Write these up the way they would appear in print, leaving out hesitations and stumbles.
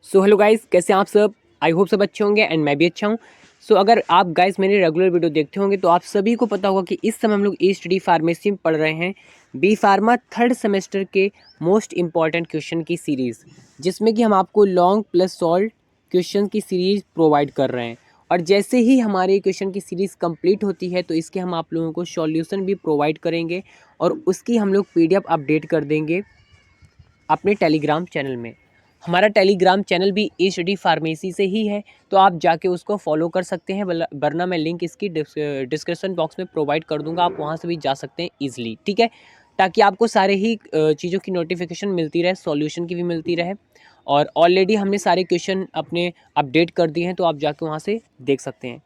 So hello guys, कैसे हैं आप सब। आई होप सब अच्छे होंगे एंड मैं भी अच्छा हूँ। सो अगर आप गाइस मेरे रेगुलर वीडियो देखते होंगे तो आप सभी को पता होगा कि इस समय हम लोग ई फार्मेसी में पढ़ रहे हैं बी फार्मा थर्ड सेमेस्टर के मोस्ट इंपॉर्टेंट क्वेश्चन की सीरीज़, जिसमें कि हम आपको लॉन्ग प्लस सॉल्व क्वेश्चन की सीरीज़ प्रोवाइड कर रहे हैं। और जैसे ही हमारी क्वेश्चन की सीरीज़ कंप्लीट होती है तो इसके हम आप लोगों को सॉल्यूशन भी प्रोवाइड करेंगे और उसकी हम लोग PDF अपडेट कर देंगे अपने टेलीग्राम चैनल में। हमारा टेलीग्राम चैनल भी ई स्टडी फार्मेसी से ही है, तो आप जाके उसको फॉलो कर सकते हैं, वरना मैं लिंक इसकी डिस्क्रिप्शन बॉक्स में प्रोवाइड कर दूंगा, आप वहाँ से भी जा सकते हैं ईजिली, ठीक है। ताकि आपको सारे ही चीज़ों की नोटिफिकेशन मिलती रहे, सॉल्यूशन की भी मिलती रहे। और ऑलरेडी हमने सारे क्वेश्चन अपने अपडेट कर दिए हैं, तो आप जाके वहाँ से देख सकते हैं।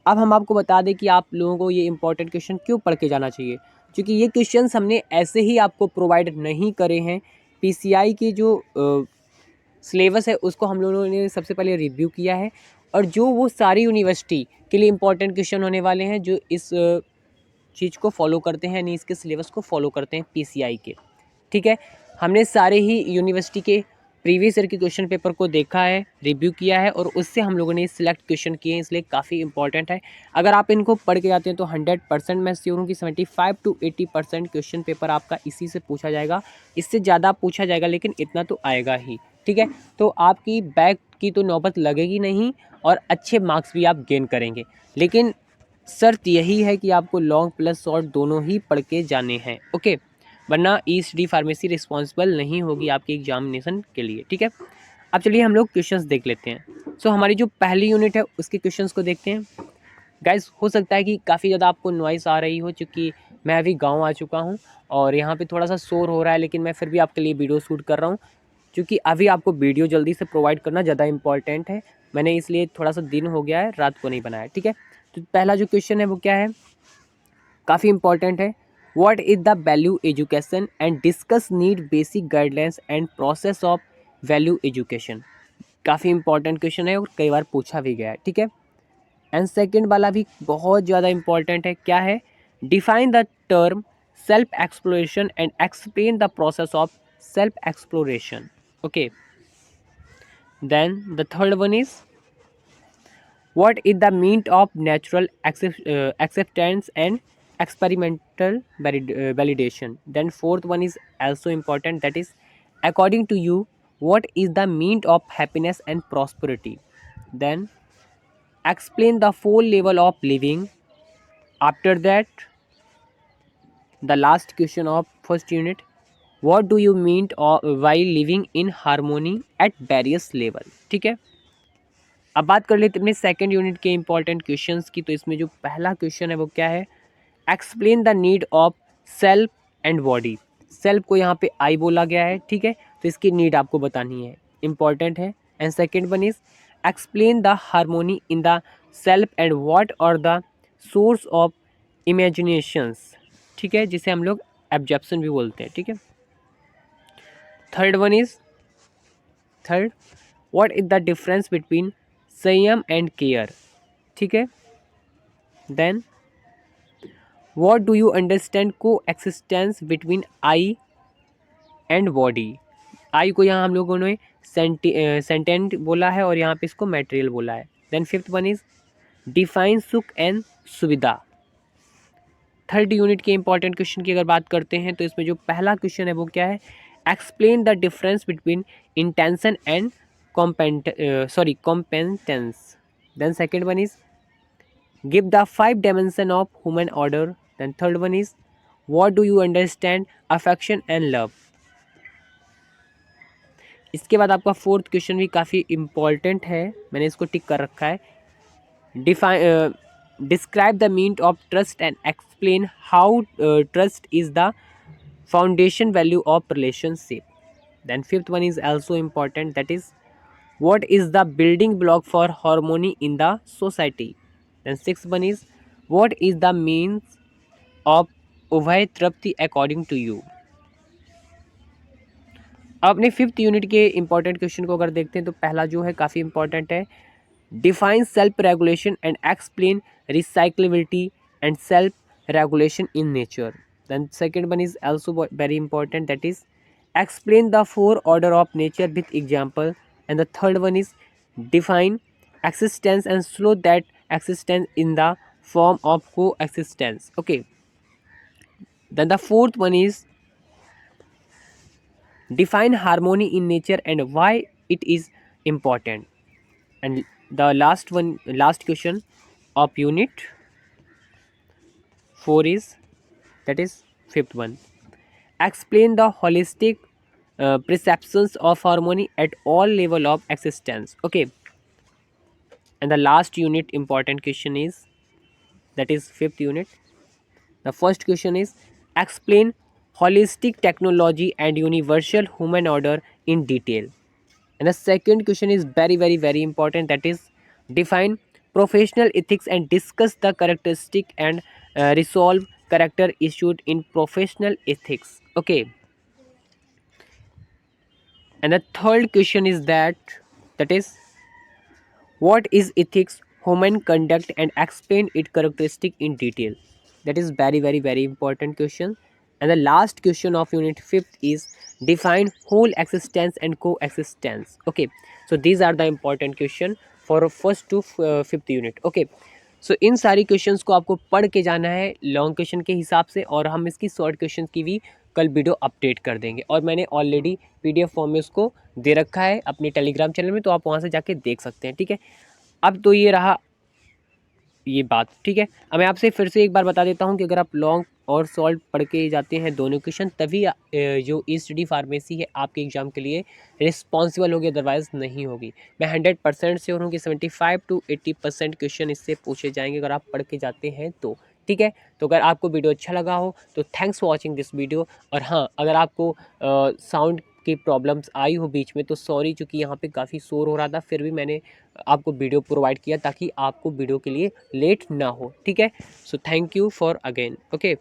अब हम आपको बता दें कि आप लोगों को ये इंपॉर्टेंट क्वेश्चन क्यों पढ़ के जाना चाहिए, क्योंकि ये क्वेश्चंस हमने ऐसे ही आपको प्रोवाइड नहीं करे हैं। पीसीआई की जो सिलेबस है उसको हम लोगों ने सबसे पहले रिव्यू किया है, और जो वो सारी यूनिवर्सिटी के लिए इंपॉर्टेंट क्वेश्चन होने वाले हैं जो इस चीज़ को फॉलो करते हैं, यानी इसके सिलेबस को फॉलो करते हैं पीसीआई के, ठीक है। हमने सारे ही यूनिवर्सिटी के प्रीवियस ईयर के क्वेश्चन पेपर को देखा है, रिव्यू किया है, और उससे हम लोगों ने सिलेक्ट क्वेश्चन किए हैं, इसलिए काफ़ी इंपॉर्टेंट है। अगर आप इनको पढ़ के जाते हैं तो 100% मैं श्योर हूँ कि 75 to 80% क्वेश्चन पेपर आपका इसी से पूछा जाएगा। इससे ज़्यादा पूछा जाएगा लेकिन इतना तो आएगा ही, ठीक है। तो आपकी बैक की तो नौबत लगेगी नहीं और अच्छे मार्क्स भी आप गेन करेंगे। लेकिन शर्त यही है कि आपको लॉन्ग प्लस शॉर्ट दोनों ही पढ़ के जाने हैं, ओके। वरना ई फार्मेसी रिस्पॉन्सिबल नहीं होगी आपके एग्जामिनेशन के लिए, ठीक है। अब चलिए हम लोग क्वेश्चंस देख लेते हैं। सो हमारी जो पहली यूनिट है उसके क्वेश्चंस को देखते हैं। गाइस, हो सकता है कि काफ़ी ज़्यादा आपको नॉइस आ रही हो, क्योंकि मैं अभी गांव आ चुका हूं और यहाँ पे थोड़ा सा शोर हो रहा है, लेकिन मैं फिर भी आपके लिए वीडियो शूट कर रहा हूँ, क्योंकि अभी आपको वीडियो जल्दी से प्रोवाइड करना ज़्यादा इंपॉर्टेंट है। मैंने इसलिए थोड़ा सा दिन हो गया है, रात को नहीं बनाया, ठीक है। तो पहला जो क्वेश्चन है वो क्या है, काफ़ी इंपॉर्टेंट है। What is the value education and discuss need basic guidelines and process of value education. काफ़ी इंपॉर्टेंट क्वेश्चन है और कई बार पूछा भी गया है, ठीक है। एंड सेकेंड वाला भी बहुत ज़्यादा इंपॉर्टेंट है, क्या है, define the term self exploration and explain the process of self exploration, okay. Then the third one is what is the mean of natural acceptance and experimental validation. Then fourth one is also important, that is, according to you, what is the mean of happiness and prosperity. Then explain the four level of living. After that, the last question of first unit, what do you mean while living in harmony at various level, ठीक है। अब बात कर लेते अपने second unit के important questions की। तो इसमें जो पहला क्वेश्चन है वो क्या है, explain the need of self and body. Self को यहाँ पे आई बोला गया है, ठीक है, तो इसकी नीड आपको बतानी है, इंपॉर्टेंट है। And second one is explain the harmony in the self and what are the source of imaginations, ठीक है, जिसे हम लोग एब्जॉर्प्शन भी बोलते हैं, ठीक है। Third one is third, what is the difference between sanyam and care, ठीक है। Then what do you understand coexistence between I and body. I को यहाँ हम लोगों ने सेंटेंट बोला है और यहाँ पे इसको मटेरियल बोला है। Then fifth one is define सुख एंड सुविधा। थर्ड यूनिट के इंपॉर्टेंट क्वेश्चन की अगर बात करते हैं तो इसमें जो पहला क्वेश्चन है वो क्या है, explain the difference between intention and competence. Then second one is give the 5 dimension of human order. Then third one is what do you understand affection and love. इसके बाद आपका फोर्थ क्वेश्चन भी काफ़ी important है, मैंने इसको टिक कर रखा है। Describe the mean of trust and explain how trust is the foundation value of relationship. Then fifth one is also important, that is what is the building block for harmony in the society. Then sixth one is what is the means of Ubhay Trapti according to you. अब अपने fifth unit के important question को अगर देखते हैं तो पहला जो है काफ़ी इंपॉर्टेंट है, define self regulation and explain recyclability and self regulation in nature. Then second one is also very important, that is explain the four order of nature with example. and the third one is define existence and slow that existence in the form of coexistence. Okay, then the fourth one is define harmony in nature and why it is important. And the last question of unit 4 is, that is fifth one, explain the holistic perceptions of harmony at all level of existence. Okay, and the last unit important question is, that is fifth unit. The first question is explain holistic technology and universal human order in detail. And the second question is very important, that is define professional ethics and discuss the characteristic and resolve character issues in professional ethics. Okay, and the third question is that is what is ethics, human conduct, and explain its characteristic in detail. That is very important question. And the last question of unit 5th is define whole existence and coexistence. Okay, so these are the important question for first to fifth unit. Okay, सो इन सारी questions को आपको पढ़ के जाना है long question के हिसाब से, और हम इसकी शॉर्ट क्वेश्चन की भी कल वीडियो अपडेट कर देंगे। और मैंने ऑलरेडी पीडीएफ फॉर्म में उसको दे रखा है अपने टेलीग्राम चैनल में, तो आप वहाँ से जाके देख सकते हैं। ठीक है, अब तो ये रहा ये बात। ठीक है, अब मैं आपसे फिर से एक बार बता देता हूँ कि अगर आप लॉन्ग और सॉल्ट पढ़ के जाते हैं दोनों क्वेश्चन, तभी जो ई स्टडी फार्मेसी है आपके एग्जाम के लिए रिस्पॉन्सिबल होगी, अदरवाइज नहीं होगी। मैं 100% श्योर हूँ कि 75 to 80% क्वेश्चन इससे पूछे जाएंगे अगर आप पढ़ के जाते हैं तो। ठीक है, तो अगर आपको वीडियो अच्छा लगा हो तो thanks for watching this video. और हाँ, अगर आपको साउंड की प्रॉब्लम्स आई हो बीच में तो सॉरी, चूँकि यहाँ पे काफ़ी शोर हो रहा था, फिर भी मैंने आपको वीडियो प्रोवाइड किया ताकि आपको वीडियो के लिए लेट ना हो। ठीक है, so thank you for again. Okay.